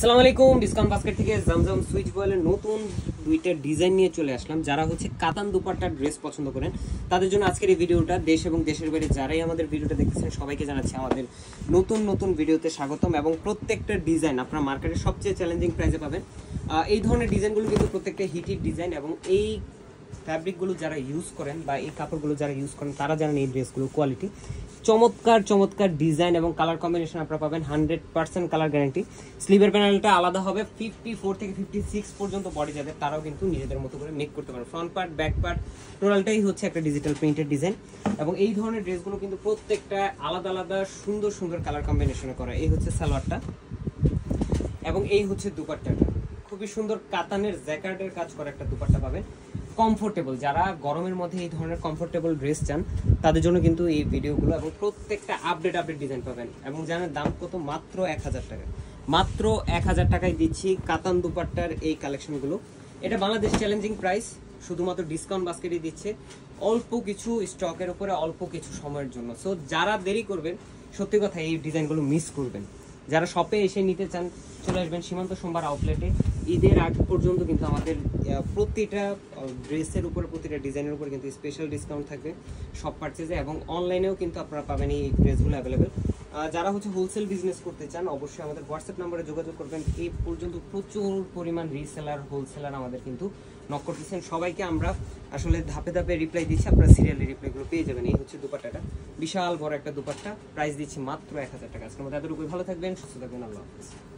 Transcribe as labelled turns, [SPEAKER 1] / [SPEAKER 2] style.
[SPEAKER 1] আসসালামু আলাইকুম। Discount basket থেকে জামজাম সুইচ বয়েলের নতুন দুইটা ডিজাইন নিয়ে চলে আসলাম। যারা হচ্ছে কাতান দুপাট্টার ড্রেস পছন্দ করেন তাদের জন্য আজকের এই ভিডিওটা। দেশ এবং দেশের বাইরে যারাই আমাদের ভিডিওটা দেখতেছেন সবাইকে জানাচ্ছি আমাদের নতুন ভিডিওতে স্বাগতম। এবং প্রত্যেকটা ডিজাইন আপনারা মার্কেটের সবচেয়ে চ্যালেঞ্জিং প্রাইসে পাবেন। এই ধরনের ডিজাইনগুলো কিন্তু প্রত্যেকটা হিটের ডিজাইন, এবং এই ফ্যাব্রিকগুলো যারা ইউজ করেন বা এই কাপড়গুলো যারা ইউজ করেন তারা জানেন এই ড্রেসগুলোর কোয়ালিটি। চমৎকার ডিজাইন এবং কালার কম্বিনেশন আপনারা পাবেন 100% কালার গ্যারান্টি। স্লিভের প্যানেলটা আলাদা হবে, 54 থেকে 56 পর্যন্ত বডি যাদের তারাও কিন্তু নিজেদের মতো করে মেক করতে পারেন। ফ্রন্ট পার্ট ব্যাক পার্ট টোটালটাই হচ্ছে একটা ডিজিটাল প্রিন্টেড ডিজাইন। এবং এই ধরনের ড্রেসগুলো কিন্তু প্রত্যেকটা আলাদা সুন্দর কালার কম্বিনেশনে করা। এই হচ্ছে সালোয়ারটা এবং এই হচ্ছে দুপাট্টাটা। খুবই সুন্দর কাতানের জ্যাকার্ডের কাজ করা একটা দুপাট্টা পাবেন। কমফোর্টেবল, যারা গরমের মধ্যে এই ধরনের কমফোর্টেবল ড্রেস চান তাদের জন্য কিন্তু এই ভিডিওগুলো, এবং প্রত্যেকটা আপডেট ডিজাইন পাবেন। এবং জানেন দাম কত? মাত্র 1000 টাকা। মাত্র 1000 টাকায় দিচ্ছি কাতান দুপাট্টার এই কালেকশনগুলো। এটা বাংলাদেশ চ্যালেঞ্জিং প্রাইস, শুধুমাত্র ডিসকাউন্ট বাস্কেটই দিচ্ছে অল্প কিছু স্টকের উপরে অল্প কিছু সময়ের জন্য। সো যারা দেরি করবেন সত্যি কথা এই ডিজাইনগুলো মিস করবেন। যারা শপে এসে নিতে চান চলে আসবেন সীমান্ত সোমবার আউটলেটে। ঈদের আগ পর্যন্ত কিন্তু আমাদের প্রতিটা ড্রেসের উপরে প্রতিটা ডিজাইনের উপর কিন্তু স্পেশাল ডিসকাউন্ট থাকবে সব পারচেজে, এবং অনলাইনেও কিন্তু আপনারা পাবেন এই ড্রেসগুলো অ্যাভেলেবেল। যারা হচ্ছে হোলসেল বিজনেস করতে চান অবশ্যই আমাদের হোয়াটসঅ্যাপ নাম্বারে যোগাযোগ করবেন। এই পর্যন্ত প্রচুর পরিমাণ রিসেলার হোলসেলার আমাদের কিন্তু নক করতেছেন। সবাইকে আমরা আসলে ধাপে রিপ্লাই দিচ্ছি, আপনারা সিরিয়ালি রিপ্লাইগুলো পেয়ে যাবেন। এই হচ্ছে দুপাট্টাটা, বিশাল বড় একটা দুপাট্টা। প্রাইস দিচ্ছি মাত্র 1000 টাকা। আজকের মধ্যে এতটুকুই। ভালো থাকবেন, সুস্থ থাকবেন, আল্লাহ হাফেজ।